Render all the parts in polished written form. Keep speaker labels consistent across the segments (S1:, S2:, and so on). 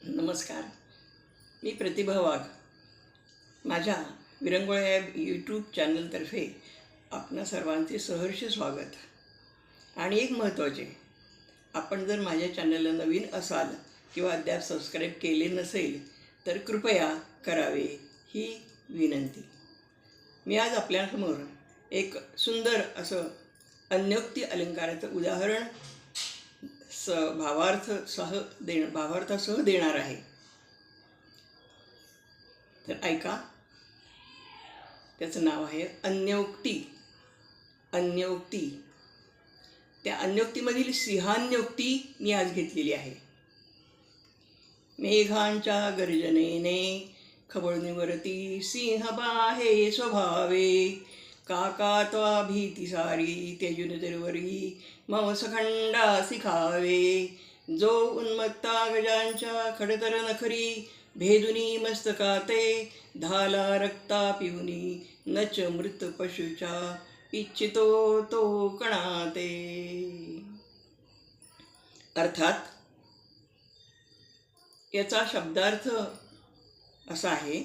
S1: नमस्कार. मी प्रतिभा वाघ. माझ्या विरंगुळा या यूट्यूब चॅनलतर्फे आपणा सर्वांचे सहर्ष स्वागत. आणि एक महत्त्वाचे, आपण जर माझ्या चॅनलला नवीन असाल किंवा अद्याप सबस्क्राईब केले नसेल तर कृपया करावे ही विनंती. मी आज आपल्यासमोर एक सुंदर असं अन्योक्ती अलंकाराचं उदाहरण भावार्थासह देणार आहे. तर ऐका. त्याचं नाव आहे अन्योक्ती. अन्योक्ती. त्या अन्योक्तीमधील सिंहान्योक्ती मी आज घेतलेली आहे. मेघांच्या गर्जनेने खवळणीवरती सिंह बाहे स्वभावे, काका त्वा भीती सारी तेजुन तिरुवरी मौसखंडासी खावे. जो उन्मत्ता गजांच्या खडतर नखरी भेदुनी मस्तकाते, धाला रक्ता पिऊनी नच मृत पशुच्या इच्छितो तो कणाते. अर्थात याचा शब्दार्थ असा आहे.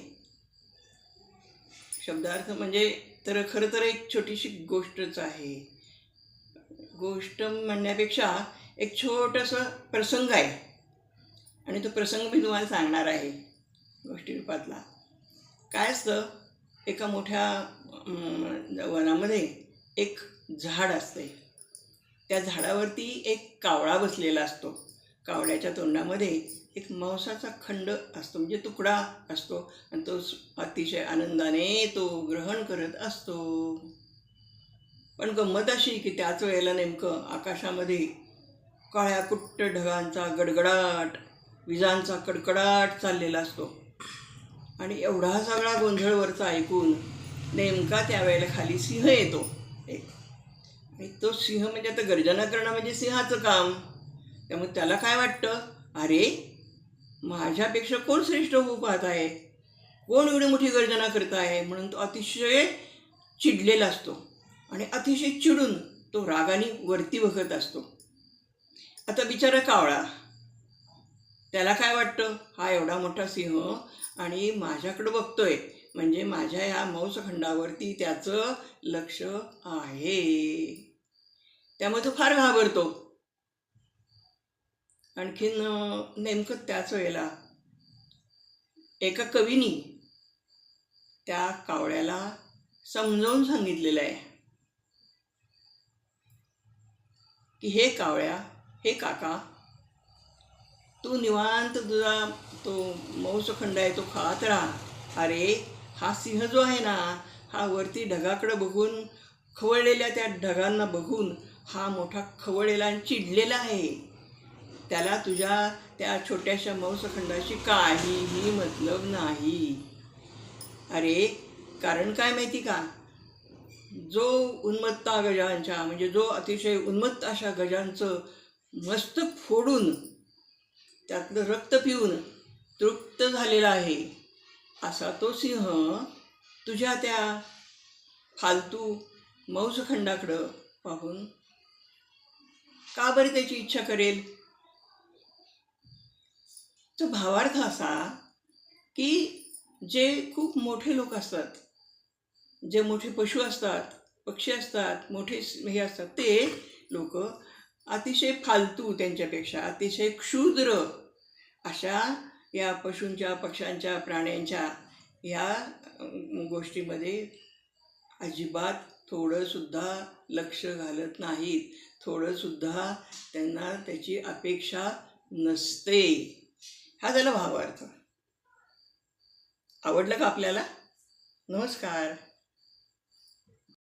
S1: शब्दार्थ म्हणजे तर खरं तर एक छोटीशी गोष्टच आहे. गोष्ट म्हणण्यापेक्षा एक छोटंसं प्रसंग आहे. आणि तो प्रसंग मी तुम्हाला सांगणार आहे गोष्टी रूपातला. काय असतं, एका मोठ्या वनामध्ये एक झाड असते. त्या झाडावरती एक कावळा बसलेला असतो. कावळ्याच्या तोंडामध्ये एक मांसाचा खंड असतो, म्हणजे तुकडा असतो, आणि तो अतिशय आनंदाने तो ग्रहण करत असतो. पण गंमत अशी की त्याच वेळेला नेमकं आकाशामध्ये काळ्या कुट्ट ढगांचा गडगडाट, विजांचा कडकडाट चाललेला असतो. आणि एवढा सगळा गोंधळ वरचा ऐकून नेमका त्यावेळेला खाली सिंह येतो एक. आणि तो सिंह म्हणजे आता गर्जना करणं म्हणजे सिंहाचं काम. त्यामुळे त्याला काय वाटतं, अरे माझ्यापेक्षा कोण श्रेष्ठ होऊ पाहत आहे, कोण एवढी मोठी गर्जना करत आहे, म्हणून तो अतिशय चिडलेला असतो. आणि अतिशय चिडून तो रागाने वरती बघत असतो. आता बिचारा कावळा, त्याला काय वाटतं, हा एवढा मोठा सिंह आणि माझ्याकडं बघतोय, म्हणजे माझ्या ह्या मांसखंडावरती त्याचं लक्ष आहे. त्यामुळे तो फार घाबरतो. आणखीन नेमकं त्याच वेळेला एका कवीनी त्या कावळ्याला समजावून सांगितलेलं आहे की हे कावळ्या, हे काका, तू निवांत तुझा तो मांसखंड आहे तो खात राहा. अरे हा सिंह जो आहे ना, हा वरती ढगाकडे बघून, खवळलेल्या त्या ढगांना बघून हा मोठा खवळलेला आणि चिडलेला आहे. त्याला तुझ्या त्या छोट्याशा मांसखंडाशी काहीही मतलब नाही. अरे कारण काय माहिती का, जो उन्मत्ता गजांच्या, म्हणजे जो अतिशय उन्मत्त अशा गजांचं मस्तक फोडून त्यातलं रक्त पिऊन तृप्त झालेला आहे, असा तो सिंह तुझ्या त्या फालतू मांसखंडाकडं पाहून का बरं त्याची इच्छा करेल. तो भावार्थ असा की जे खूप मोठे लोक असतात, जे मोठे पशु असतात, पक्षी असतात, मोठे हे असतात, ते लोक अतिशय फालतू, त्यांच्यापेक्षा अतिशय क्षुद्र अशा या पशूंच्या, पक्ष्यांच्या, प्राण्यांच्या या गोष्टीमध्ये अजिबात थोडंसुद्धा लक्ष घालत नाहीत. थोडंसुद्धा त्यांना त्याची अपेक्षा नसते. हा झाला भावार्थ. आवडलं का आपल्याला? नमस्कार.